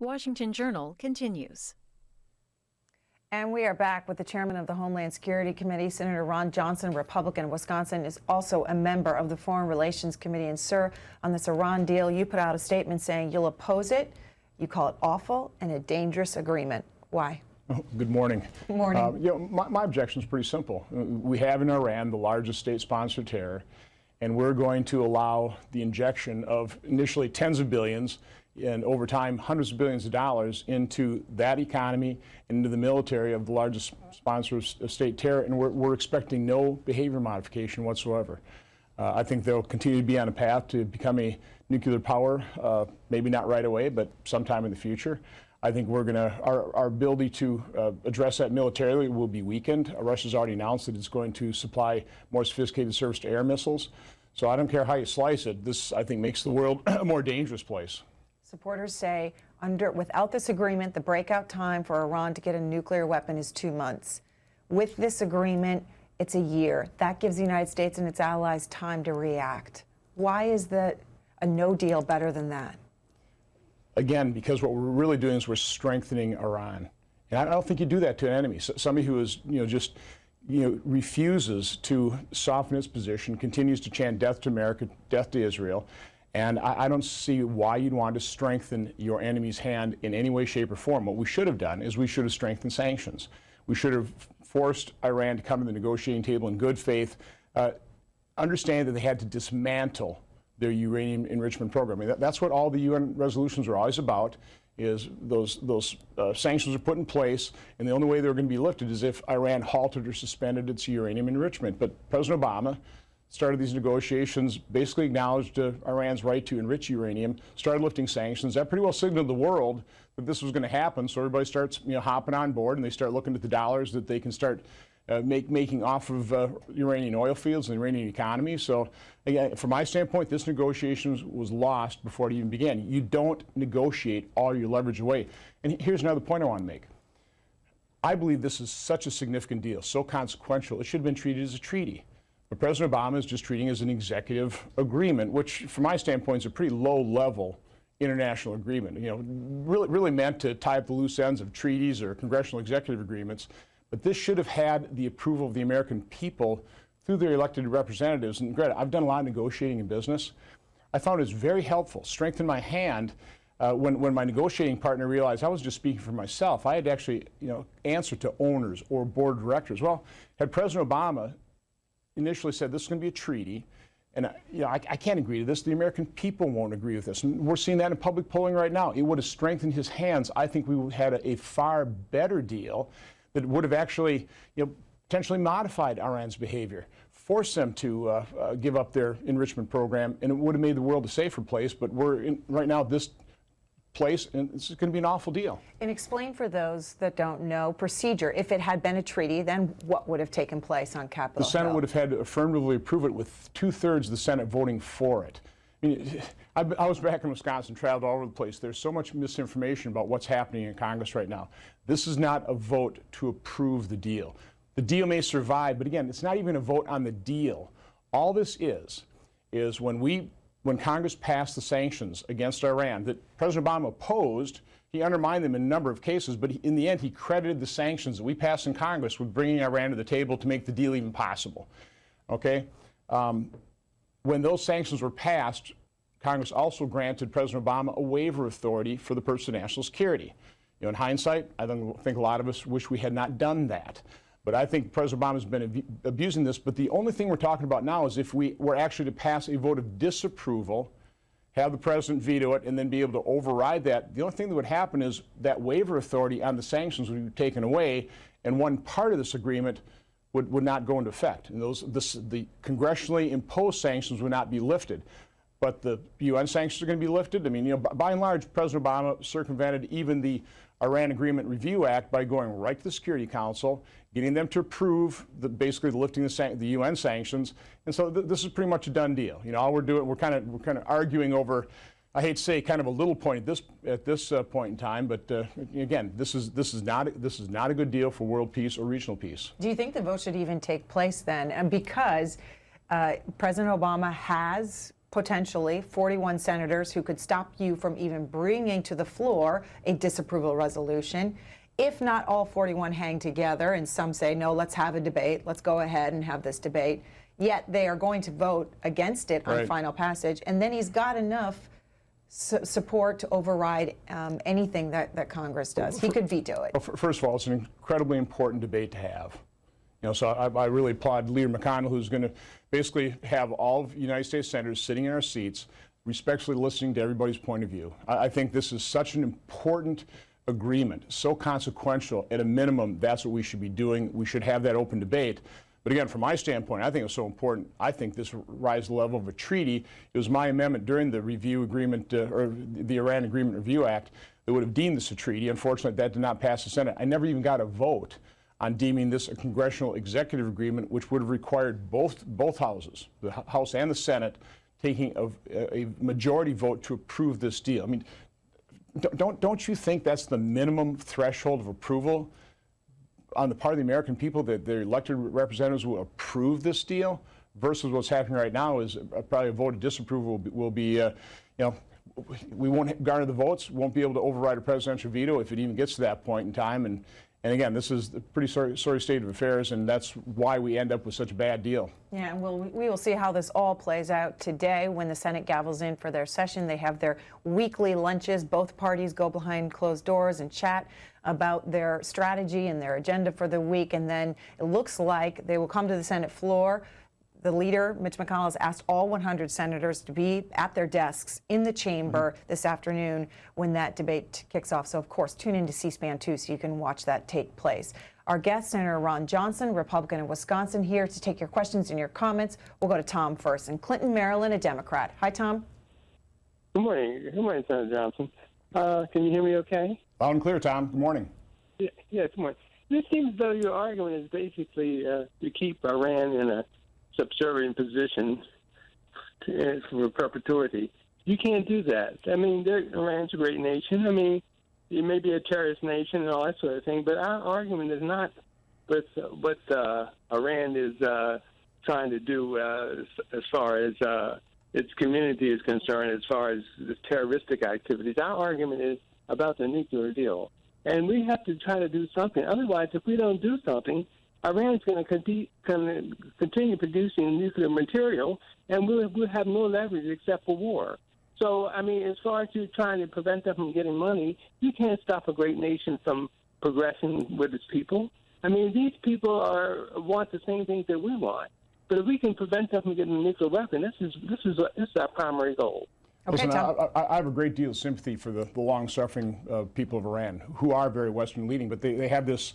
Washington Journal continues. And we are back with the chairman of the Homeland Security Committee, Senator Ron Johnson, Republican. Wisconsin is also a member of the Foreign Relations Committee. And sir, on this Iran deal, you put out a statement saying you'll oppose it. You call it awful and a dangerous agreement. Why? Oh, good morning. Good morning. My objection is pretty simple. We have in Iran the largest state-sponsored terror, and we're going to allow the injection of initially tens of billions and over time hundreds of billions of dollars into that economy and into the military of the largest sponsor of state terror, and we're expecting no behavior modification whatsoever. I think they'll continue to be on a path to become a nuclear power, maybe not right away, but sometime in the future. I think we're going to, our ability to address that militarily will be weakened. Russia's already announced that it's going to supply more sophisticated surface-to-air missiles. So I don't care how you slice it. This, I think, makes the world a more dangerous place. Supporters say without this agreement, the breakout time for Iran to get a nuclear weapon is 2 months. With this agreement, it's a year. That gives the United States and its allies time to react. Why is a no deal better than that? Again, because what we're really doing is we're strengthening Iran. And I don't think you do that to an enemy. Somebody who is, refuses to soften its position, continues to chant death to America, death to Israel. And I don't see why you'd want to strengthen your enemy's hand in any way, shape, or form. What we should have done is we should have strengthened sanctions. We should have forced Iran to come to the negotiating table in good faith, understand that they had to dismantle their uranium enrichment program. I mean, that's what all the UN resolutions are always about, is those sanctions are put in place, and the only way they're going to be lifted is if Iran halted or suspended its uranium enrichment. But President Obama started these negotiations, basically acknowledged Iran's right to enrich uranium, started lifting sanctions. That pretty well signaled the world that this was going to happen, so everybody starts hopping on board, and they start looking at the dollars that they can start making off of Iranian oil fields and the Iranian economy. So again, from my standpoint, this negotiation was lost before it even began. You don't negotiate all your leverage away. And here's another point I want to make. I believe this is such a significant deal, so consequential, it should have been treated as a treaty. But President Obama is just treating it as an executive agreement, which from my standpoint is a pretty low-level international agreement. Really meant to tie up the loose ends of treaties or congressional executive agreements. But this should have had the approval of the American people through their elected representatives. And granted, I've done a lot of negotiating in business. I found it was very helpful, strengthened my hand when my negotiating partner realized I was just speaking for myself. I had to actually, answer to owners or board directors. Well, had President Obama initially said this is going to be a treaty, and I can't agree to this, the American people won't agree with this. And we're seeing that in public polling right now. It would have strengthened his hands. I think we would have had a far better deal that would have actually potentially modified Iran's behavior, forced them to give up their enrichment program, and it would have made the world a safer place. But we're in right now this place, and it's going to be an awful deal. And explain for those that don't know procedure. If it had been a treaty, then what would have taken place on Capitol Hill? The Senate would have had to affirmatively approve it with 2/3 of the Senate voting for it. I mean, I was back in Wisconsin, traveled all over the place. There's so much misinformation about what's happening in Congress right now. This is not a vote to approve the deal. The deal may survive, but again, it's not even a vote on the deal. All this is when Congress passed the sanctions against Iran that President Obama opposed, he undermined them in a number of cases, but in the end, he credited the sanctions that we passed in Congress with bringing Iran to the table to make the deal even possible. Okay? When those sanctions were passed, Congress also granted President Obama a waiver authority for the purpose of national security. In hindsight, I think a lot of us wish we had not done that. But I think President Obama has been abusing this. But the only thing we're talking about now is if we were actually to pass a vote of disapproval, have the president veto it, and then be able to override that, the only thing that would happen is that waiver authority on the sanctions would be taken away, and one part of this agreement would not go into effect. And the congressionally imposed sanctions would not be lifted. But the UN sanctions are going to be lifted. I mean, by and large, President Obama circumvented even the Iran Agreement Review Act by going right to the Security Council, getting them to approve basically the lifting of the UN sanctions. And so this is pretty much a done deal. All we're doing, we're kind of arguing over, I hate to say, kind of a little point at this point in time. But again, this is not a good deal for world peace or regional peace. Do you think the vote should even take place then? And because President Obama has potentially 41 senators who could stop you from even bringing to the floor a disapproval resolution. If not all 41 hang together, and some say, no, let's have a debate, let's go ahead and have this debate, yet they are going to vote against it on final passage, and then he's got enough support to override anything that Congress does. He could veto it. Well, first of all, it's an incredibly important debate to have. So I really applaud Leader McConnell, who's going to basically have all of United States senators sitting in our seats, respectfully listening to everybody's point of view. I think this is such an important agreement, so consequential. At a minimum, that's what we should be doing. We should have that open debate. But again, from my standpoint, I think it's so important. I think this rises the level of a treaty. It was my amendment during the review agreement, or the Iran Agreement Review Act, that would have deemed this a treaty. Unfortunately, that did not pass the Senate. I never even got a vote on deeming this a congressional executive agreement, which would have required both houses, the House and the Senate, taking a majority vote to approve this deal. I mean, don't you think that's the minimum threshold of approval on the part of the American people, that their elected representatives will approve this deal, versus what's happening right now is probably a vote of disapproval will be, we won't garner the votes, won't be able to override a presidential veto if it even gets to that point in time. And again, this is a pretty sorry state of affairs, and that's why we end up with such a bad deal. Yeah, and we will see how this all plays out today when the Senate gavels in for their session. They have their weekly lunches. Both parties go behind closed doors and chat about their strategy and their agenda for the week, and then it looks like they will come to the Senate floor. The leader, Mitch McConnell, has asked all 100 senators to be at their desks in the chamber this afternoon when that debate kicks off. So, of course, tune into C-SPAN 2 so you can watch that take place. Our guest, Senator Ron Johnson, Republican of Wisconsin, here to take your questions and your comments. We'll go to Tom first in Clinton, Maryland, a Democrat. Hi, Tom. Good morning. Good morning, Senator Johnson. Can you hear me okay? Loud and clear, Tom. Good morning. Yeah, good morning. It seems as though your argument is basically to keep Iran in a subservient position for perpetuity. You can't do that. I mean, Iran's a great nation. I mean, it may be a terrorist nation and all that sort of thing, but our argument is not with what Iran is trying to do as far as its community is concerned, as far as the terroristic activities. Our argument is about the nuclear deal. And we have to try to do something. Otherwise, if we don't do something, Iran's going to continue producing nuclear material, and we'll have no leverage except for war. So, I mean, as far as you trying to prevent them from getting money, you can't stop a great nation from progressing with its people. I mean, these people want the same things that we want. But if we can prevent them from getting a nuclear weapon, this is our primary goal. Okay, Listen, Tom. I have a great deal of sympathy for the long-suffering people of Iran, who are very Western-leaning, but they have this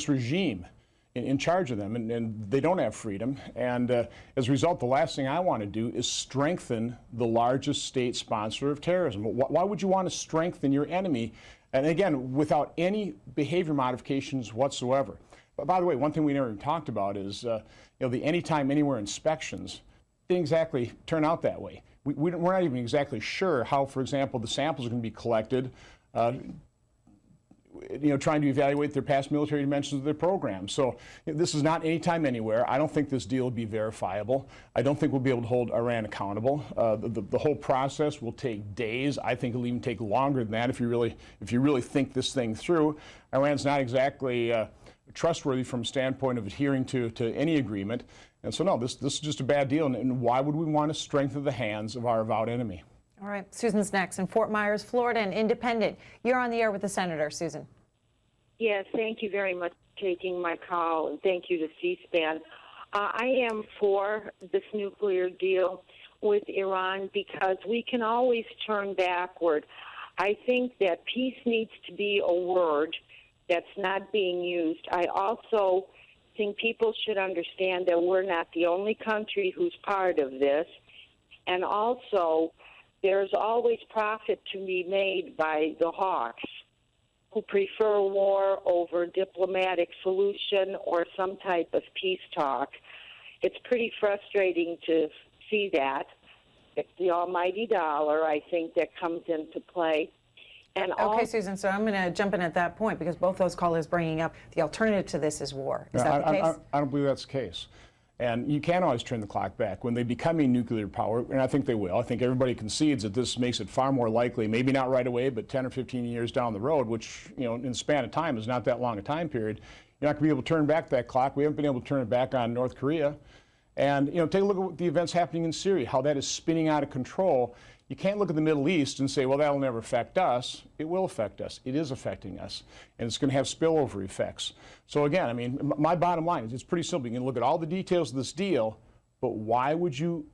regime in charge of them, and they don't have freedom. And as a result, the last thing I want to do is strengthen the largest state sponsor of terrorism. Why would you want to strengthen your enemy? And again, without any behavior modifications whatsoever. But by the way, one thing we never even talked about is the anytime, anywhere inspections didn't exactly turn out that way. We're not even exactly sure how, for example, the samples are going to be collected, trying to evaluate their past military dimensions of their program. So this is not anytime, anywhere. I don't think this deal will be verifiable. I don't think we'll be able to hold Iran accountable. The whole process will take days. I think it'll even take longer than that if you really think this thing through. Iran's not exactly trustworthy from a standpoint of adhering to any agreement. And so, no, this is just a bad deal. And why would we want to strengthen the hands of our avowed enemy? All right, Susan's next in Fort Myers, Florida, and independent. You're on the air with the senator, Susan. Yes, thank you very much for taking my call, and thank you to C-SPAN. I am for this nuclear deal with Iran because we can always turn backward. I think that peace needs to be a word that's not being used. I also think people should understand that we're not the only country who's part of this, and also there's always profit to be made by the hawks who prefer war over diplomatic solution or some type of peace talk. It's pretty frustrating to see that. It's the almighty dollar, I think, that comes into play. And okay, Susan, so I'm going to jump in at that point because both those callers bringing up the alternative to this is war. Is that the case? I don't believe that's the case. And you can't always turn the clock back. When they become a nuclear power, and I think they will, I think everybody concedes that this makes it far more likely, maybe not right away, but 10 or 15 years down the road, which, in the span of time is not that long a time period, you're not going to be able to turn back that clock. We haven't been able to turn it back on North Korea. And, take a look at the events happening in Syria, how that is spinning out of control. You can't look at the Middle East and say, well, that'll never affect us. It will affect us. It is affecting us. And it's going to have spillover effects. So again, I mean, my bottom line is it's pretty simple. You can look at all the details of this deal, but why would you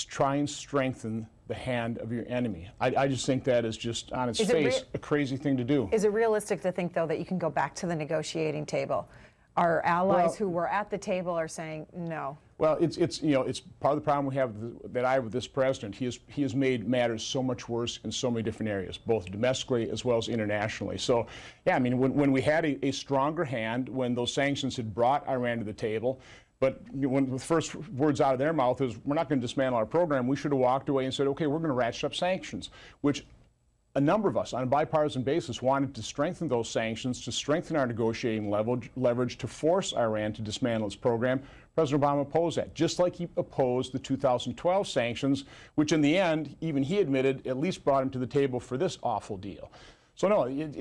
try and strengthen the hand of your enemy? I just think that is just on its face a crazy thing to do. Is it realistic to think, though, that you can go back to the negotiating table? Our allies who were at the table are saying no. Well, it's part of the problem we have that I have with this president. He has made matters so much worse in so many different areas, both domestically as well as internationally. So, yeah, I mean, when we had a stronger hand, when those sanctions had brought Iran to the table, but when the first words out of their mouth is, we're not going to dismantle our program, we should have walked away and said, okay, we're going to ratchet up sanctions, which a number of us on a bipartisan basis wanted to strengthen those sanctions, to strengthen our negotiating leverage, to force Iran to dismantle its program. President Obama opposed that, just like he opposed the 2012 sanctions, which in the end, even he admitted, at least brought him to the table for this awful deal. So no,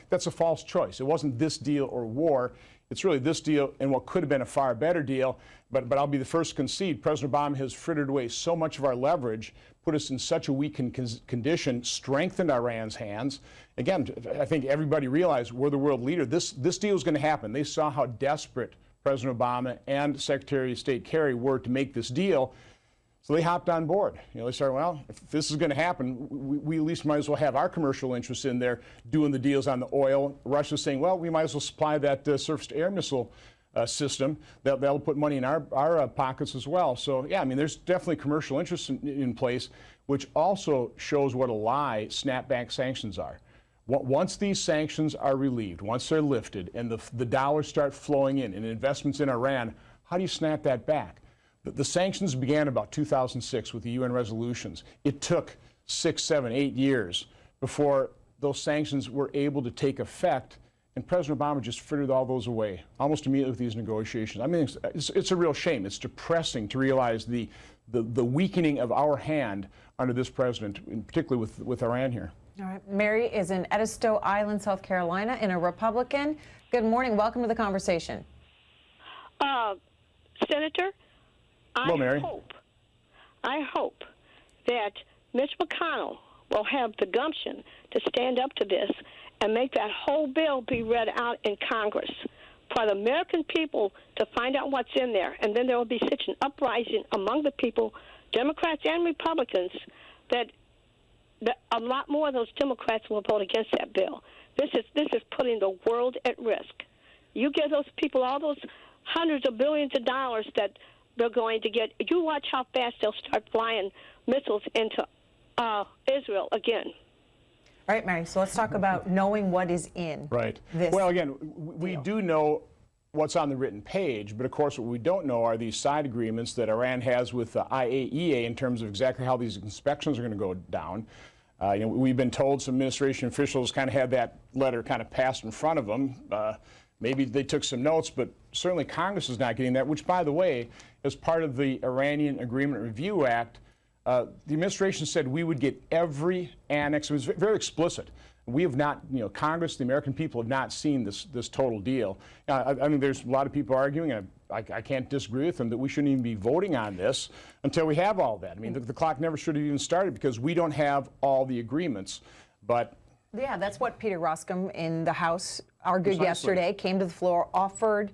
that's a false choice. It wasn't this deal or war. It's really this deal and what could have been a far better deal. But I'll be the first to concede, President Obama has frittered away so much of our leverage, put us in such a weakened condition, strengthened Iran's hands. Again, I think everybody realized we're the world leader. This deal is going to happen. They saw how desperate President Obama and Secretary of State Kerry were to make this deal. So they hopped on board. They started, well, if this is going to happen, we at least might as well have our commercial interests in there doing the deals on the oil. Russia's saying, well, we might as well supply that surface-to-air missile system. That'll put money in our pockets as well. So, yeah, I mean, there's definitely commercial interests in place, which also shows what a lie snapback sanctions are. Once these sanctions are relieved, once they're lifted, and the dollars start flowing in and investments in Iran, how do you snap that back? The sanctions began about 2006 with the UN resolutions. It took 6, 7, 8 years before those sanctions were able to take effect, and President Obama just frittered all those away almost immediately with these negotiations. I mean, it's a real shame. It's depressing to realize the weakening of our hand under this president, and particularly with Iran here. All right. Mary is in Edisto Island, South Carolina, and a Republican. Good morning. Welcome to the conversation. Senator, Hello, Mary. I hope that Mitch McConnell will have the gumption to stand up to this and make that whole bill be read out in Congress for the American people to find out what's in there. And then there will be such an uprising among the people, Democrats and Republicans, that a lot more of those Democrats will vote against that bill. This is putting the world at risk. You give those people all those hundreds of billions of dollars that they're going to get. You watch how fast they'll start flying missiles into Israel again. All right, Mary, so let's talk about knowing what is in this. Well, again, we do know what's on the written page, but of course what we don't know are these side agreements that Iran has with the IAEA in terms of exactly how these inspections are going to go down. We've been told some administration officials kind of had that letter kind of passed in front of them. Maybe they took some notes, but certainly Congress is not getting that, which, by the way, as part of the Iranian Agreement Review Act, the administration said we would get every annex. It was very explicit. We have not, Congress, the American people have not seen this total deal. I mean, there's a lot of people arguing, and I can't disagree with them, that we shouldn't even be voting on this until we have all that. I mean, the clock never should have even started because we don't have all the agreements. But yeah, that's what Peter Roskam in the House argued Precisely. yesterday, came to the floor, offered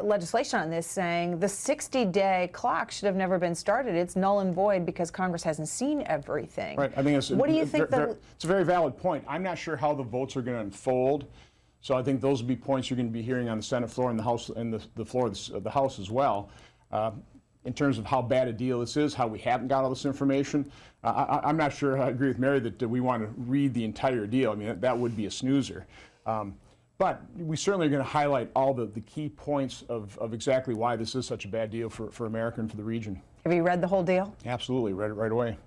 legislation on this, saying the 60-day clock should have never been started. It's null and void because Congress hasn't seen everything. Right. I think what do you think? It's a very valid point. I'm not sure how the votes are going to unfold, so I think those will be points you're going to be hearing on the Senate floor and the House and the floor of the House as well. In terms of how bad a deal this is, how we haven't got all this information, I'm not sure. I agree with Mary that we want to read the entire deal. I mean, that would be a snoozer. But we certainly are going to highlight all the key points of exactly why this is such a bad deal for America and for the region. Have you read the whole deal? Absolutely, read it right away.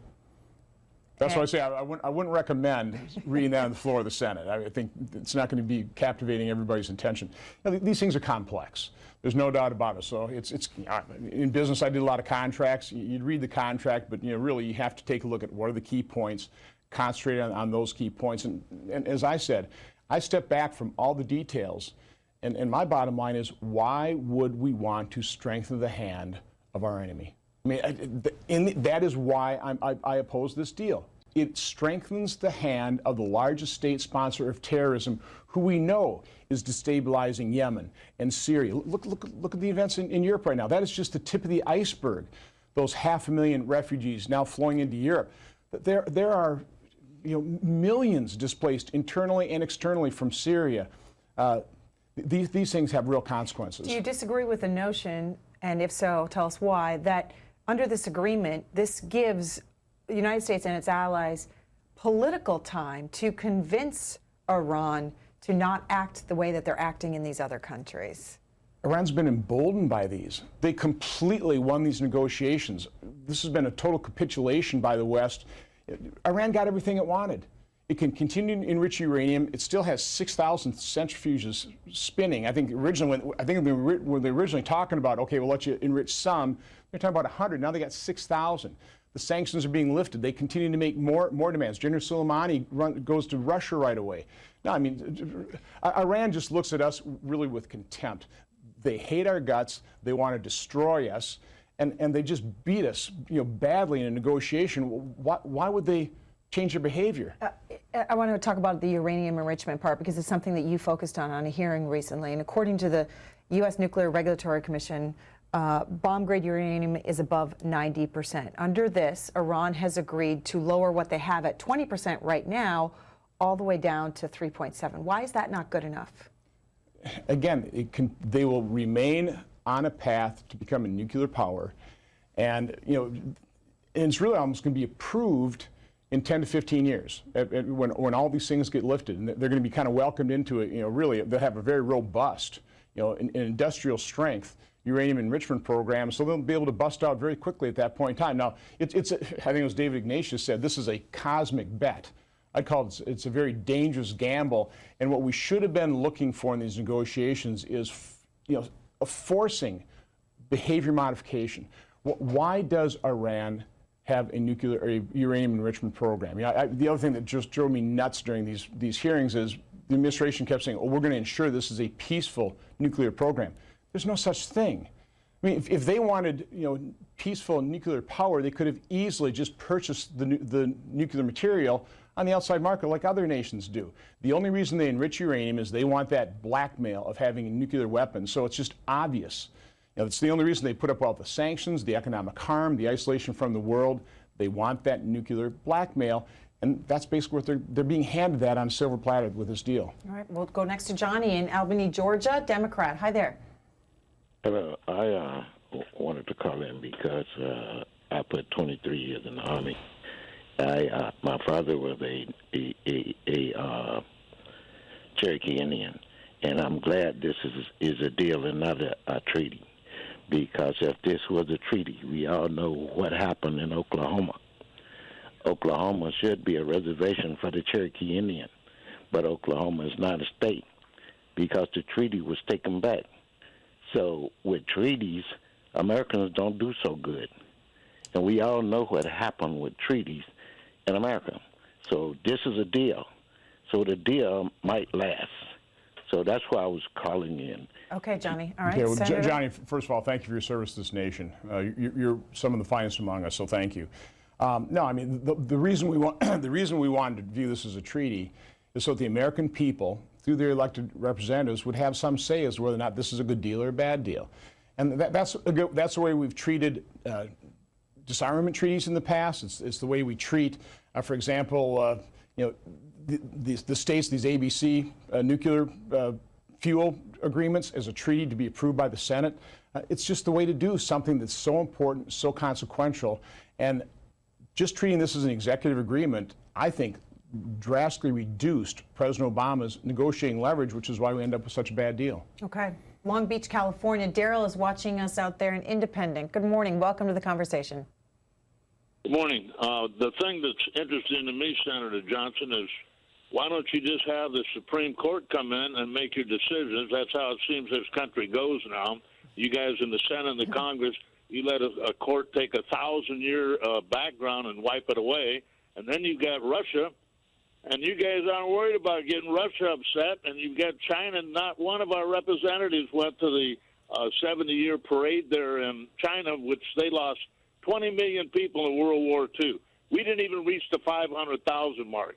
That's why I say I wouldn't recommend reading that on the floor of the Senate. I think it's not going to be captivating everybody's attention. These things are complex. There's no doubt about it. So it's in business. I did a lot of contracts. You'd read the contract, but really you have to take a look at what are the key points, concentrate on those key points. And as I said, I step back from all the details, and my bottom line is, why would we want to strengthen the hand of our enemy? I mean, that is why I oppose this deal. It strengthens the hand of the largest state sponsor of terrorism, who we know is destabilizing Yemen and Syria. Look at the events in Europe right now. That is just the tip of the iceberg. Those 500,000 refugees now flowing into Europe. There are millions displaced internally and externally from Syria. These things have real consequences. Do you disagree with the notion, and if so, tell us why, that under this agreement, this gives the United States and its allies political time to convince Iran to not act the way that they're acting in these other countries? Iran's been emboldened by these. They completely won these negotiations. This has been a total capitulation by the West. Iran got everything it wanted. It can continue to enrich uranium. It still has 6,000 centrifuges spinning. I think originally, when they were originally talking about, okay, we'll let you enrich some, they're talking about 100. Now they got 6,000. The sanctions are being lifted. They continue to make more demands. General Soleimani goes to Russia right away. Now, I mean, Iran just looks at us really with contempt. They hate our guts. They want to destroy us, and they just beat us, badly in a negotiation. Why would they change their behavior? I want to talk about the uranium enrichment part, because it's something that you focused on a hearing recently. And according to the U.S. Nuclear Regulatory Commission, bomb-grade uranium is above 90%. Under this, Iran has agreed to lower what they have at 20% right now, all the way down to 3.7. Why is that not good enough? Again, they will remain on a path to become a nuclear power, and and it's really almost going to be approved in 10 to 15 years, when all these things get lifted, and they're going to be kind of welcomed into it. Really, they'll have a very robust, an industrial strength uranium enrichment program, so they'll be able to bust out very quickly at that point in time. Now, I think it was David Ignatius said, this is a cosmic bet. I'd call it's a very dangerous gamble, and what we should have been looking for in these negotiations is, forcing behavior modification. Why does Iran have a uranium enrichment program? The other thing that just drove me nuts during these hearings is the administration kept saying, "Oh, we're going to ensure this is a peaceful nuclear program." There's no such thing. I mean, if they wanted, peaceful nuclear power, they could have easily just purchased the nuclear material on the outside market like other nations do. The only reason they enrich uranium is they want that blackmail of having a nuclear weapon. So it's just obvious. It's the only reason they put up all the sanctions, the economic harm, the isolation from the world. They want that nuclear blackmail, and that's basically what they're being handed that on a silver platter with this deal. All right, we'll go next to Johnny in Albany, Georgia, Democrat. Hi there. Hello. I wanted to call in because I put 23 years in the Army. My father was a Cherokee Indian, and I'm glad this is a deal and not a treaty, because if this was a treaty, we all know what happened in Oklahoma. Oklahoma should be a reservation for the Cherokee Indian, but Oklahoma is not a state because the treaty was taken back. So with treaties, Americans don't do so good. And we all know what happened with treaties in America. So this is a deal. So the deal might last. So that's why I was calling in. Okay, Johnny. All right. Okay, well, Senator? Johnny, first of all, thank you for your service to this nation. You're some of the finest among us, so thank you. No, I mean, the reason we wanted to view this as a treaty is so that the American people, through their elected representatives, would have some say as to whether or not this is a good deal or a bad deal. And that's the way we've treated disarmament treaties in the past. It's the way we treat, for example, the states, these ABC nuclear fuel agreements as a treaty to be approved by the Senate. It's just the way to do something that's so important, so consequential. And just treating this as an executive agreement, I think, drastically reduced President Obama's negotiating leverage, which is why we end up with such a bad deal. Okay. Long Beach, California. Daryl is watching us out there in Independent. Good morning. Welcome to the conversation. Good morning. The thing that's interesting to me, Senator Johnson, is why don't you just have the Supreme Court come in and make your decisions? That's how it seems this country goes now. You guys in the Senate and the Congress, you let a court take 1,000-year background and wipe it away, and then you've got Russia, and you guys aren't worried about getting Russia upset, and you've got China. Not one of our representatives went to the 70-year parade there in China, which they lost 20 million people in World War II. We didn't even reach the 500,000 mark.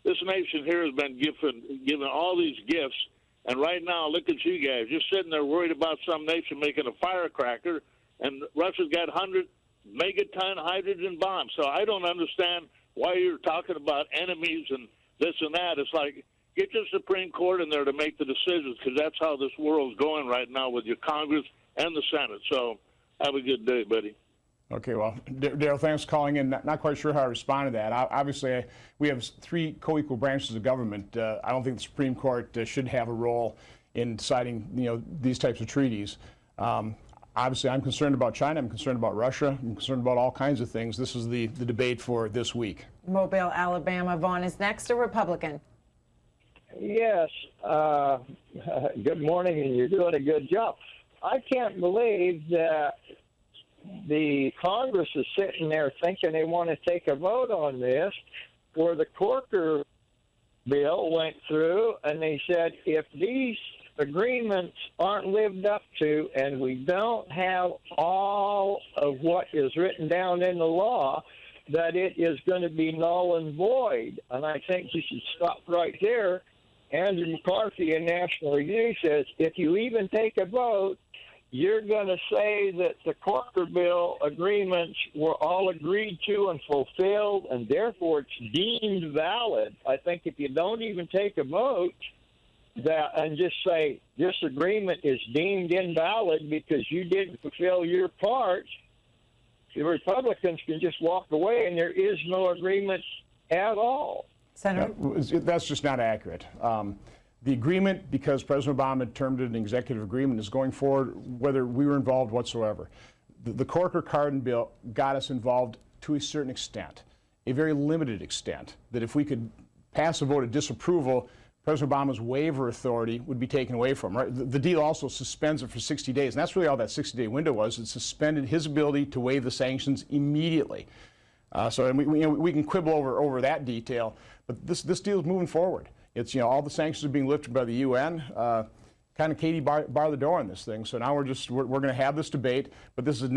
This nation here has been given all these gifts, and right now, look at you guys. You're sitting there worried about some nation making a firecracker, and Russia's got 100 megaton hydrogen bombs. So I don't understand why you're talking about enemies and this and that. It's like, get your Supreme Court in there to make the decisions, because that's how this world's going right now with your Congress and the Senate. So have a good day, buddy. Okay, well, Daryl, thanks for calling in. Not quite sure how to respond to that. Obviously, we have three co-equal branches of government. I don't think the Supreme Court should have a role in deciding, these types of treaties. Obviously, I'm concerned about China. I'm concerned about Russia. I'm concerned about all kinds of things. This is the debate for this week. Mobile, Alabama. Vaughn is next, a Republican. Yes. Good morning, and you're doing a good job. I can't believe that the Congress is sitting there thinking they want to take a vote on this, where the Corker bill went through, and they said if these agreements aren't lived up to and we don't have all of what is written down in the law, that it is going to be null and void. And I think you should stop right there. Andrew McCarthy in National Review says if you even take a vote, you're going to say that the Corker bill agreements were all agreed to and fulfilled, and therefore it's deemed valid. I think if you don't even take a vote and just say this agreement is deemed invalid because you didn't fulfill your part, the Republicans can just walk away and there is no agreement at all. Senator? That's just not accurate. The agreement, because President Obama termed it an executive agreement, is going forward whether we were involved whatsoever. The Corker-Cardin bill got us involved to a certain extent, a very limited extent, that if we could pass a vote of disapproval, President Obama's waiver authority would be taken away from him. Right? The deal also suspends it for 60 days, and that's really all that 60-day window was. It suspended his ability to waive the sanctions immediately. And we can quibble over that detail, but this deal is moving forward. It's, all the sanctions are being lifted by the UN. Kind of Katie bar the door on this thing. So now we're going to have this debate, but we do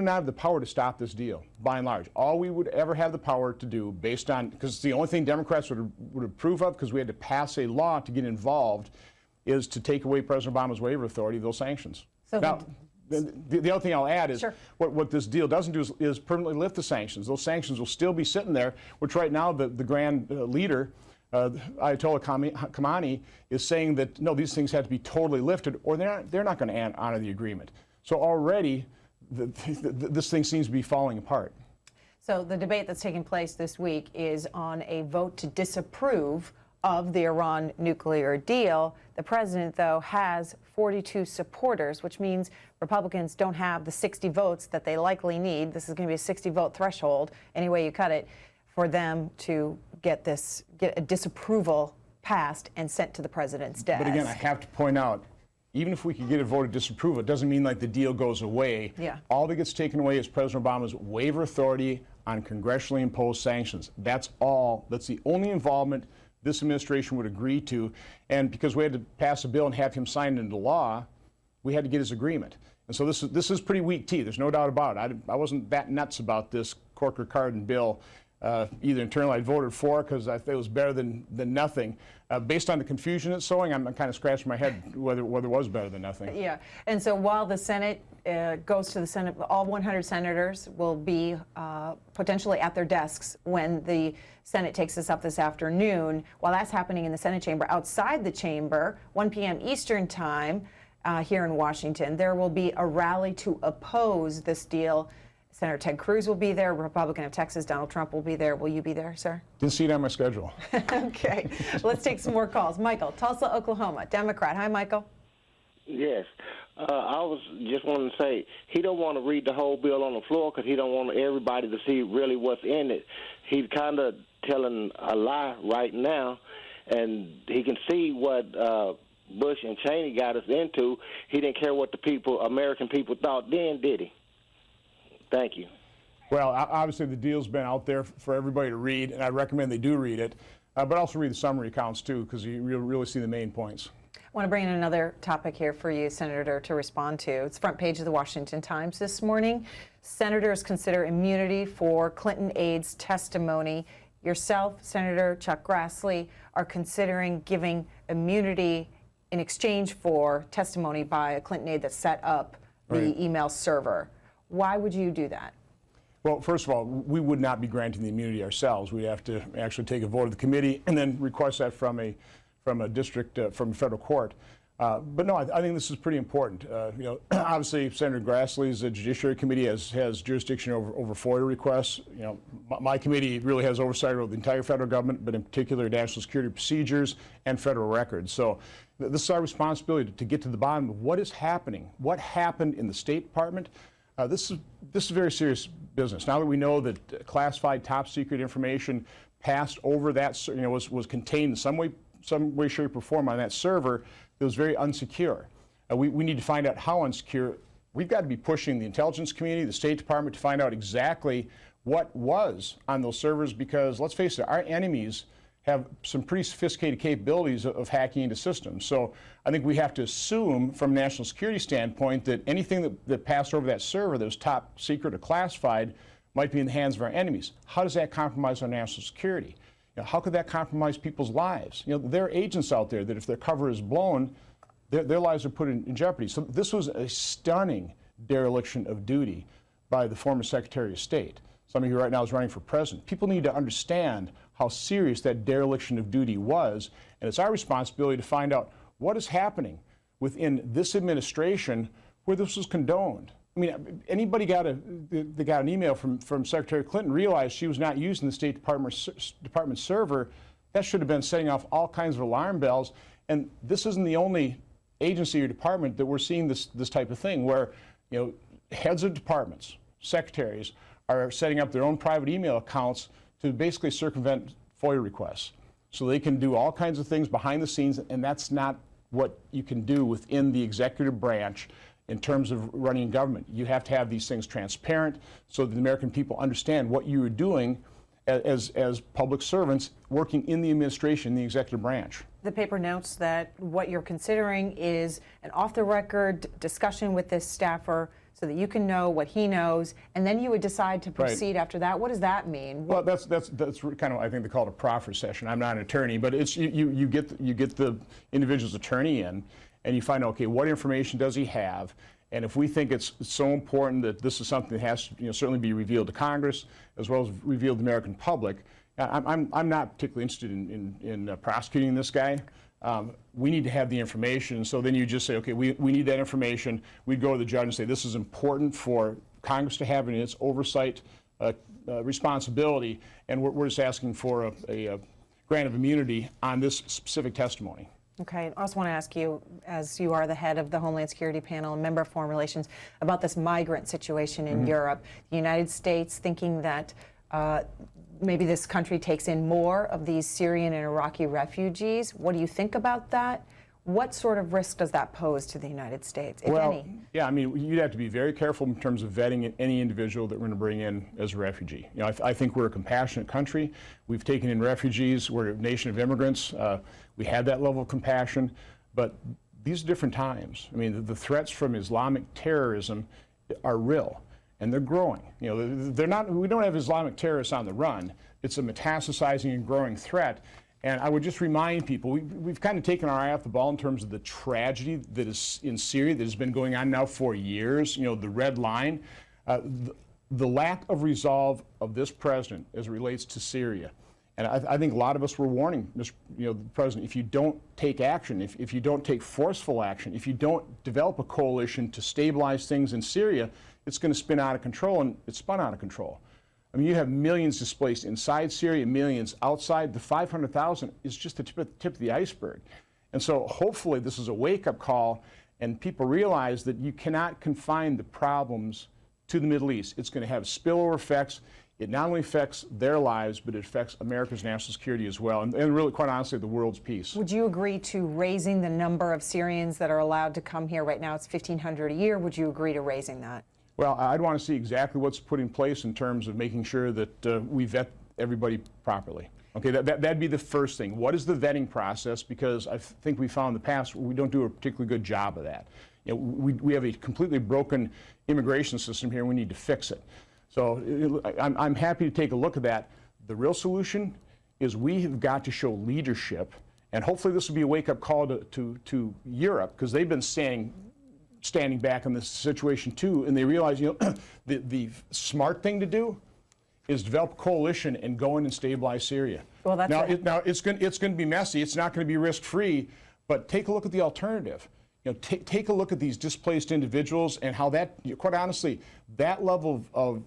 not have the power to stop this deal, by and large. All we would ever have the power to do, based on, because it's the only thing Democrats would approve of, because we had to pass a law to get involved, is to take away President Obama's waiver authority of those sanctions. So now, the other thing I'll add is sure. what this deal doesn't do is permanently lift the sanctions. Those sanctions will still be sitting there, which right now the grand leader, Ayatollah Khamenei, is saying that no, these things have to be totally lifted, or they're not going to honor the agreement. So already, this thing seems to be falling apart. So the debate that's taking place this week is on a vote to disapprove of the Iran nuclear deal. The president, though, has 42 supporters, which means Republicans don't have the 60 votes that they likely need. This is going to be a 60-vote threshold, any way you cut it, for them to get a disapproval passed and sent to the president's desk. But again, I have to point out, even if we could get a vote of disapproval, it doesn't mean like the deal goes away. Yeah. All that gets taken away is President Obama's waiver authority on congressionally imposed sanctions. That's all. That's the only involvement this administration would agree to. And because we had to pass a bill and have him sign into law, we had to get his agreement. And so this is pretty weak tea. There's no doubt about it. I wasn't that nuts about this Corker-Cardin bill. Either internally I voted for because I thought it was better than nothing. Based on the confusion it's sowing, I'm kind of scratching my head whether it was better than nothing. Yeah, and so while the Senate goes to the Senate, all 100 senators will be potentially at their desks when the Senate takes this up this afternoon. While that's happening in the Senate chamber, outside the chamber, 1 p.m. Eastern time here in Washington, there will be a rally to oppose this deal. Senator Ted Cruz will be there. Republican of Texas, Donald Trump will be there. Will you be there, sir? Didn't see it on my schedule. Okay. Let's take some more calls. Michael, Tulsa, Oklahoma, Democrat. Hi, Michael. Yes. I was just wanting to say he don't want to read the whole bill on the floor because he don't want everybody to see really what's in it. He's kind of telling a lie right now, and he can see what Bush and Cheney got us into. He didn't care what the people, American people, thought then, did he? Thank you. Well, obviously the deal's been out there for everybody to read, and I recommend they do read it, but also read the summary accounts too, because you really see the main points. I want to bring in another topic here for you, Senator, to respond to. It's front page of the Washington Times this morning. Senators consider immunity for Clinton aides' testimony. Yourself, Senator Chuck Grassley, are considering giving immunity in exchange for testimony by a Clinton aide that set up the email server. Why would you do that? Well, first of all, we would not be granting the immunity ourselves. We'd have to actually take a vote of the committee and then request that from a district, from a federal court. But no, I think this is pretty important. Obviously, Senator Grassley's Judiciary Committee has jurisdiction over FOIA requests. My committee really has oversight over the entire federal government, but in particular, national security procedures and federal records. So this is our responsibility to get to the bottom of what is happening, what happened in the State Department. This is very serious business. Now that we know that classified, top secret information passed over that, was contained in some way, shape, or form on that server, it was very unsecure. We need to find out how unsecure. We've got to be pushing the intelligence community, the State Department, to find out exactly what was on those servers, because let's face it, our enemies have some pretty sophisticated capabilities of hacking into systems. So I think we have to assume from a national security standpoint that anything that passed over that server that was top secret or classified might be in the hands of our enemies. How does that compromise our national security? How could that compromise people's lives? There are agents out there that if their cover is blown, their lives are put in jeopardy. So this was a stunning dereliction of duty by the former Secretary of State. Somebody who right now is running for president. People need to understand how serious that dereliction of duty was, and it's our responsibility to find out what is happening within this administration where this was condoned. I mean, anybody that got an email from Secretary Clinton realized she was not using the State Department server. That should have been setting off all kinds of alarm bells. And this isn't the only agency or department that we're seeing this type of thing, where heads of departments, secretaries, are setting up their own private email accounts to basically circumvent FOIA requests. So they can do all kinds of things behind the scenes, and that's not what you can do within the executive branch in terms of running government. You have to have these things transparent so that the American people understand what you are doing as public servants working in the administration, the executive branch. The paper notes that what you're considering is an off-the-record discussion with this staffer so that you can know what he knows, and then you would decide to proceed after that. What does that mean? Well, that's kind of, I think they call it a proffer session. I'm not an attorney, but it's you get the individual's attorney in, and you find out, okay, what information does he have? And if we think it's so important that this is something that has to certainly be revealed to Congress as well as revealed to the American public, I'm not particularly interested in prosecuting this guy. We need to have the information. So then you just say, okay, we need that information. We'd go to the judge and say, this is important for Congress to have in its oversight responsibility, and we're just asking for a grant of immunity on this specific testimony. Okay, I also want to ask you, as you are the head of the Homeland Security Panel and member of Foreign Relations, about this migrant situation in Europe. The United States thinking that maybe this country takes in more of these Syrian and Iraqi refugees. What do you think about that? What sort of risk does that pose to the United States, if any? Yeah, I mean, you'd have to be very careful in terms of vetting any individual that we're going to bring in as a refugee. I think we're a compassionate country. We've taken in refugees. We're a nation of immigrants. We have that level of compassion, but these are different times. I mean, the threats from Islamic terrorism are real, and they're growing. They're not. We don't have Islamic terrorists on the run. It's a metastasizing and growing threat. And I would just remind people, we've kind of taken our eye off the ball in terms of the tragedy that is in Syria that has been going on now for years, the red line. The lack of resolve of this president as it relates to Syria. And I think a lot of us were warning the president, if you don't take action, if you don't take forceful action, if you don't develop a coalition to stabilize things in Syria, it's going to spin out of control, and it's spun out of control. I mean, you have millions displaced inside Syria, millions outside. The 500,000 is just the tip of the iceberg. And so hopefully this is a wake-up call, And people realize that you cannot confine the problems to the Middle East. It's going to have spillover effects. It not only affects their lives, but it affects America's national security as well, and really, quite honestly, the world's peace. Would you agree to raising the number of Syrians that are allowed to come here? Right now it's 1,500 a year. Would you agree to raising that? Well, I'd want to see exactly what's put in place in terms of making sure that we vet everybody properly. Okay, that'd be the first thing. What is the vetting process? Because I think we found in the past we don't do a particularly good job of that. You know, we have a completely broken immigration system here, and we need to fix it. So I'm happy to take a look at that. The real solution is we have got to show leadership, and hopefully this will be a wake-up call to Europe, because they've been standing back in this situation too, and they realize, you know, the smart thing to do is develop a coalition and go in and stabilize Syria. Well, that's now it's going to be messy. It's not going to be risk-free, but take a look at the alternative. You know, take a look at these displaced individuals and how that, quite honestly, that level of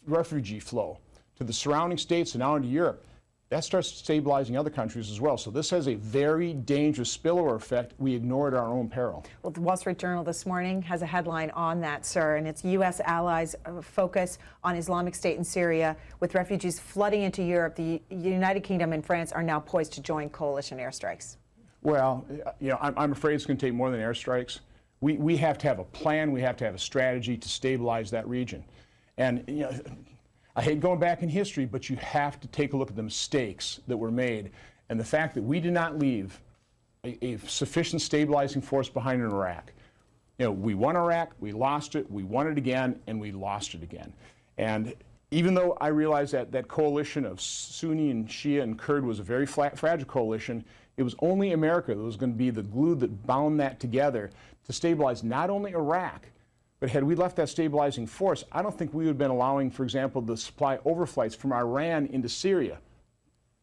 refugee flow to the surrounding states and now into Europe, that starts stabilizing other countries as well. So this has a very dangerous spillover effect we ignore at our own peril. Well, the Wall Street Journal this morning has a headline on that, sir, and it's U.S. allies focus on Islamic State in Syria. With refugees flooding into Europe, the United Kingdom and France are now poised to join coalition airstrikes. Well, you know, I'm afraid it's going to take more than airstrikes. We have to have a plan. We have to have a strategy to stabilize that region. And, you know, I hate going back in history, but you have to take a look at the mistakes that were made and the fact that we did not leave a sufficient stabilizing force behind in Iraq. You know, we won Iraq, we lost it, we won it again, and we lost it again. And even though I realize that that coalition of Sunni and Shia and Kurd was a very fragile coalition, it was only America that was going to be the glue that bound that together to stabilize not only Iraq, but had we left that stabilizing force, I don't think we would have been allowing, for example, the supply overflights from Iran into Syria.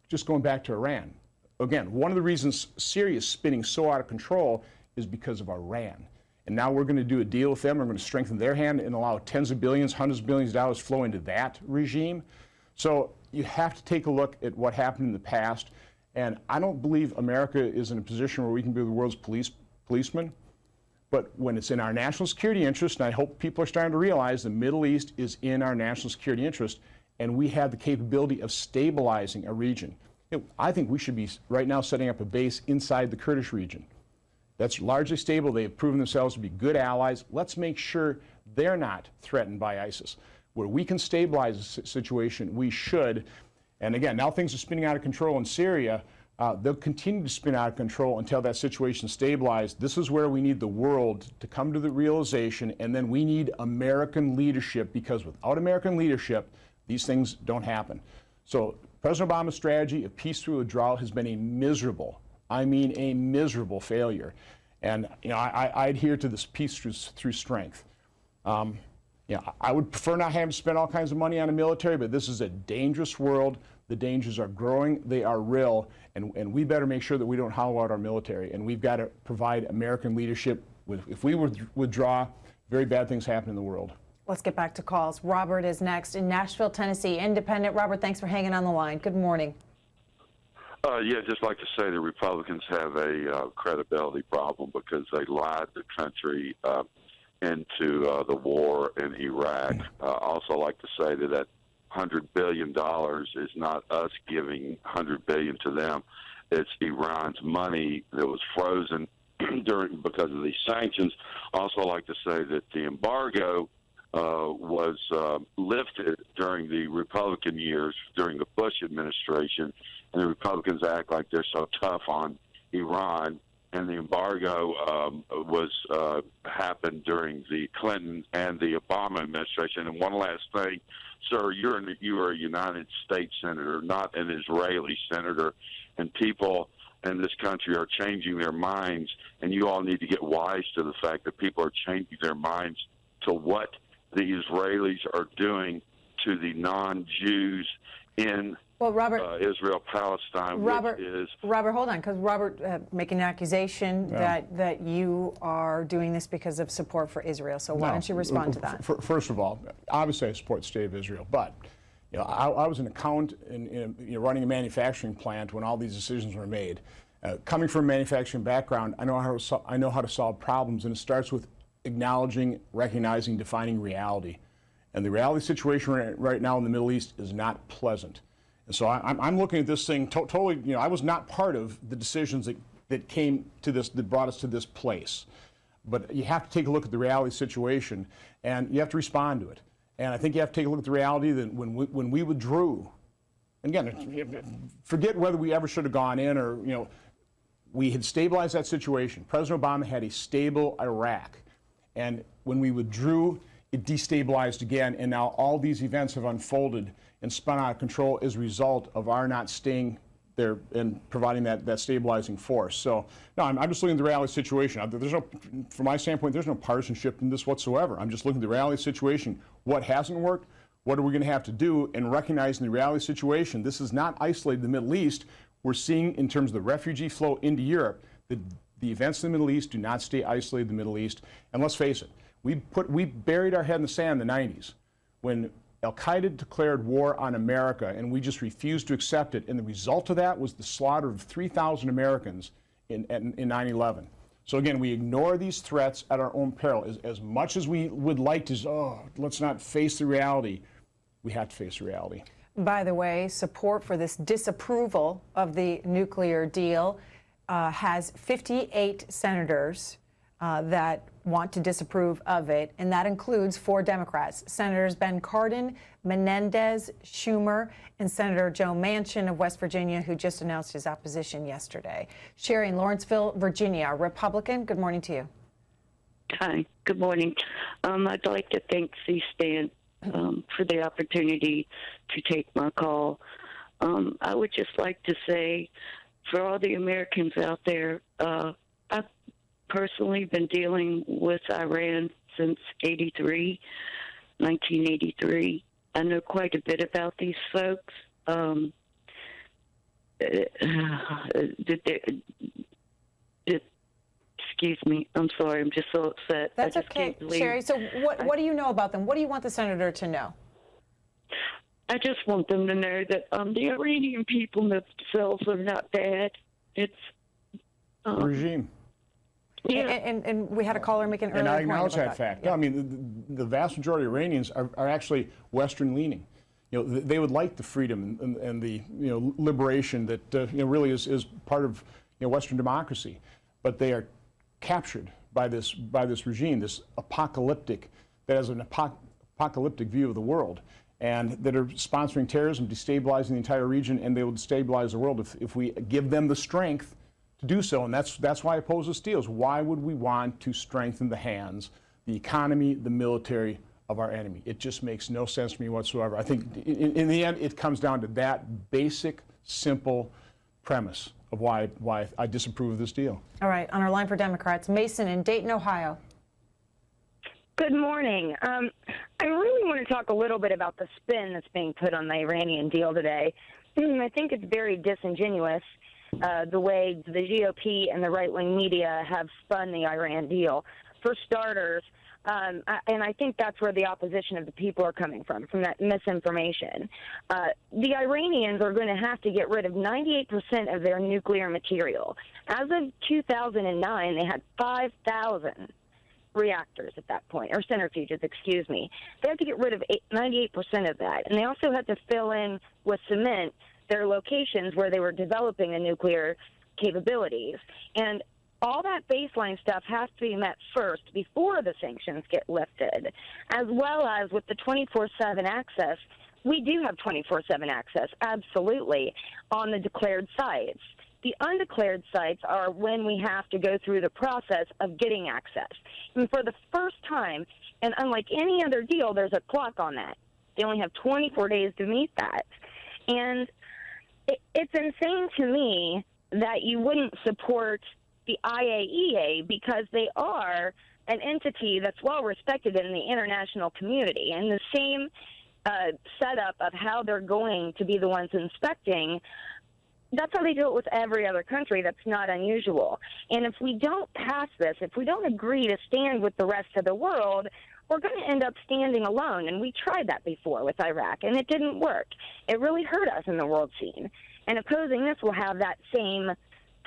Just going back to Iran. Again, one of the reasons Syria is spinning so out of control is because of Iran. And now we're going to do a deal with them. We're going to strengthen their hand and allow tens of billions, hundreds of billions of dollars flow into that regime. So you have to take a look at what happened in the past. And I don't believe America is in a position where we can be the world's policeman. But when it's in our national security interest, and I hope people are starting to realize the Middle East is in our national security interest, and we have the capability of stabilizing a region. I think we should be right now setting up a base inside the Kurdish region. That's largely stable. They have proven themselves to be good allies. Let's make sure they're not threatened by ISIS. Where we can stabilize the situation, we should. And again, now things are spinning out of control in Syria. They'll continue to spin out of control until that situation is stabilized. This is where we need the world to come to the realization, and then we need American leadership, because without American leadership, these things don't happen. So President Obama's strategy of peace through withdrawal has been a miserable, I mean a miserable failure. And you know, I adhere to this peace through strength. You know, I would prefer not having to spend all kinds of money on the military, but this is a dangerous world. The dangers are growing, they are real, and we better make sure that we don't hollow out our military, and we've got to provide American leadership. If we withdraw, very bad things happen in the world. Let's get back to calls. Robert is next in Nashville, Tennessee. Independent. Robert, thanks for hanging on the line. Good morning. Yeah, just like to say the Republicans have a credibility problem because they lied the country into the war in Iraq. Also like to say that $100 billion is not us giving $100 billion to them. It's Iran's money that was frozen because of these sanctions. Also like to say that the embargo was lifted during the Republican years, during the Bush administration, and the Republicans act like they're so tough on Iran. And the embargo happened during the Clinton and the Obama administration. And one last thing, sir, you are a United States senator, not an Israeli senator, and people in this country are changing their minds, and you all need to get wise to the fact that people are changing their minds to what the Israelis are doing to the non-Jews in Israel, Palestine, Robert, which is... Robert, hold on, because Robert making an accusation that you are doing this because of support for Israel. So why don't you respond to that? First of all, obviously I support the state of Israel, but you know, I was an accountant in running a manufacturing plant when all these decisions were made. Coming from a manufacturing background, I know how to solve problems, and it starts with acknowledging, recognizing, defining reality. And the reality situation right now in the Middle East is not pleasant. And so I'm looking at this thing totally, you know, I was not part of the decisions that came to this, that brought us to this place. But you have to take a look at the reality situation, and you have to respond to it. And I think you have to take a look at the reality that when we withdrew, and again, forget whether we ever should have gone in or, you know, we had stabilized that situation. President Obama had a stable Iraq. And when we withdrew, it destabilized again. And now all these events have unfolded and spun out of control as a result of our not staying there and providing that stabilizing force. So, no, I'm just looking at the reality situation. There's no, from my standpoint, there's no partisanship in this whatsoever. I'm just looking at the reality situation. What hasn't worked? What are we going to have to do? And recognizing the reality situation, this is not isolated to the Middle East. We're seeing, in terms of the refugee flow into Europe, that the events in the Middle East do not stay isolated to the Middle East. And let's face it, we buried our head in the sand in the 90s when Al-Qaeda declared war on America, and we just refused to accept it. And the result of that was the slaughter of 3,000 Americans in 9/11. So again, we ignore these threats at our own peril. As much as we would like to, let's not face the reality, we have to face the reality. By the way, support for this disapproval of the nuclear deal has 58 senators that want to disapprove of it, and that includes 4 Democrats, Senators Ben Cardin, Menendez, Schumer, and Senator Joe Manchin of West Virginia, who just announced his opposition yesterday. Sherry in Lawrenceville, Virginia, Republican, good morning to you. Hi, good morning. I'd like to thank C-SPAN for the opportunity to take my call. I would just like to say, for all the Americans out there, I've personally been dealing with Iran since 1983. I know quite a bit about these folks. Excuse me. I'm sorry. I'm just so upset. That's okay, Sherry. So what do you know about them? What do you want the senator to know? I just want them to know that the Iranian people themselves are not bad. It's regime. Yeah. And we had a caller make an earlier point. And I point acknowledge about that fact. Yeah. No, I mean, the vast majority of Iranians are actually Western leaning. You know, they would like the freedom and the liberation that really is part of Western democracy, but they are captured by this regime, this apocalyptic, that has an apocalyptic view of the world, and that are sponsoring terrorism, destabilizing the entire region, and they will destabilize the world if we give them the strength to do so. And that's why I oppose this deal. Why would we want to strengthen the hands, the economy, the military of our enemy? It just makes no sense to me whatsoever. I think in the end it comes down to that basic, simple premise of why I disapprove of this deal. All right, on our line for Democrats, Mason in Dayton, Ohio. Good morning. I really want to talk a little bit about the spin that's being put on the Iranian deal today. I think it's very disingenuous the way the GOP and the right-wing media have spun the Iran deal. For starters, and I think that's where the opposition of the people are coming from that misinformation. The Iranians are going to have to get rid of 98% of their nuclear material. As of 2009, they had 5,000 reactors at that point, or centrifuges, excuse me. They have to get rid of 98% of that. And they also had to fill in with cement their locations where they were developing the nuclear capabilities. And all that baseline stuff has to be met first before the sanctions get lifted, as well as with the 24/7 access. We do have 24/7 access, absolutely, on the declared sites. The undeclared sites are when we have to go through the process of getting access. And for the first time, and unlike any other deal, there's a clock on that. They only have 24 days to meet that. And it's insane to me that you wouldn't support the IAEA because they are an entity that's well respected in the international community. And the same setup of how they're going to be the ones inspecting, that's how they do it with every other country. That's not unusual. And if we don't pass this, if we don't agree to stand with the rest of the world, we're going to end up standing alone. And we tried that before with Iraq, and it didn't work. It really hurt us in the world scene. And opposing this will have that same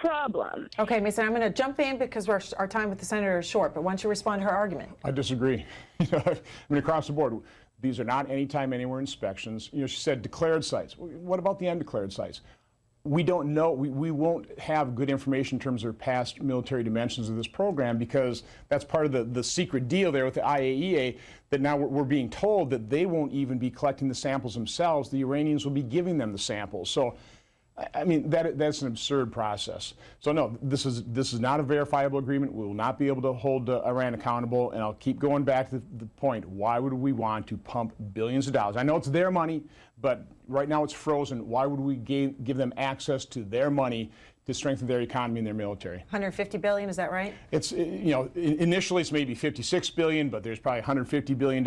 problem. Okay, Mason, I'm going to jump in because our time with the senator is short, but why don't you respond to her argument? I disagree. I mean, across the board, these are not anytime, anywhere inspections. She said declared sites. What about the undeclared sites? We don't know. We won't have good information in terms of past military dimensions of this program because that's part of the secret deal there with the IAEA, that now we're being told that they won't even be collecting the samples themselves. The Iranians will be giving them the samples. So, I mean, that's an absurd process. So no, this is not a verifiable agreement. We will not be able to hold Iran accountable. And I'll keep going back to the point. Why would we want to pump billions of dollars? I know it's their money, but right now it's frozen. Why would we give them access to their money to strengthen their economy and their military? $150 billion, is that right? It's, initially it's maybe $56 billion, but there's probably $150 billion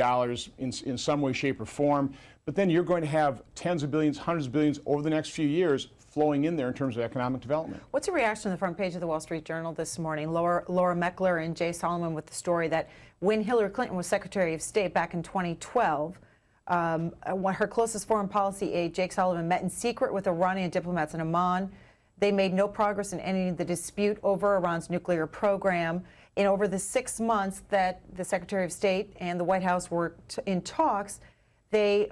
in some way, shape, or form. But then you're going to have tens of billions, hundreds of billions over the next few years flowing in there in terms of economic development. What's your reaction to the front page of the Wall Street Journal this morning? Laura Meckler and Jay Solomon with the story that when Hillary Clinton was Secretary of State back in 2012, her closest foreign policy aide, Jake Sullivan, met in secret with Iranian diplomats in Amman. They made no progress in ending the dispute over Iran's nuclear program. In over the 6 months that the Secretary of State and the White House were in talks, they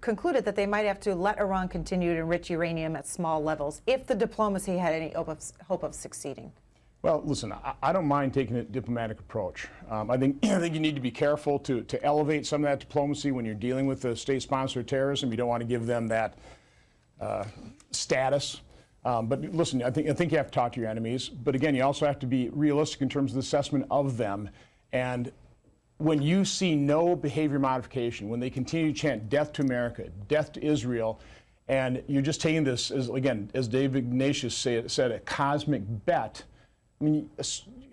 concluded that they might have to let Iran continue to enrich uranium at small levels if the diplomacy had any hope of succeeding. Well, listen, I don't mind taking a diplomatic approach. I think you need to be careful to elevate some of that diplomacy when you're dealing with the state-sponsored terrorism. You don't want to give them that status. But listen, I think you have to talk to your enemies. But again, you also have to be realistic in terms of the assessment of them. And when you see no behavior modification, when they continue to chant death to America, death to Israel, and you're just taking this as, again, as David Ignatius said, a cosmic bet. I mean,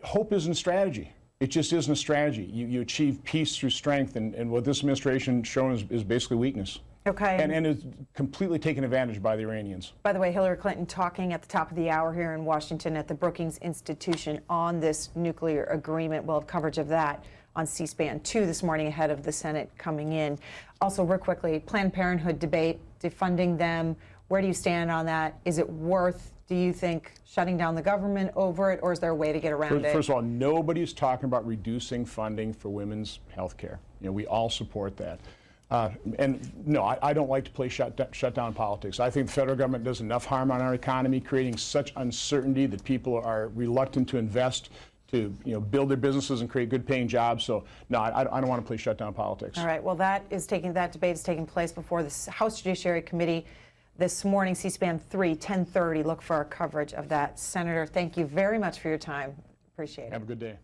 hope isn't a strategy. It just isn't a strategy. You achieve peace through strength, and what this administration has shown is basically weakness. Okay. And is completely taken advantage by the Iranians. By the way, Hillary Clinton talking at the top of the hour here in Washington at the Brookings Institution on this nuclear agreement. We'll have coverage of that on C-SPAN 2 this morning ahead of the Senate coming in. Also, real quickly, Planned Parenthood debate, defunding them. Where do you stand on that? Is it worth, do you think, shutting down the government over it, or is there a way to get around it? First of all, nobody's talking about reducing funding for women's health care. We all support that. And no, I don't like to play shutdown politics. I think the federal government does enough harm on our economy, creating such uncertainty that people are reluctant to invest, to build their businesses and create good-paying jobs. So no, I don't want to play shutdown politics. All right. Well, that debate is taking place before the House Judiciary Committee this morning. C-SPAN 3, 10:30. Look for our coverage of that. Senator, thank you very much for your time. Appreciate it. Have a good day.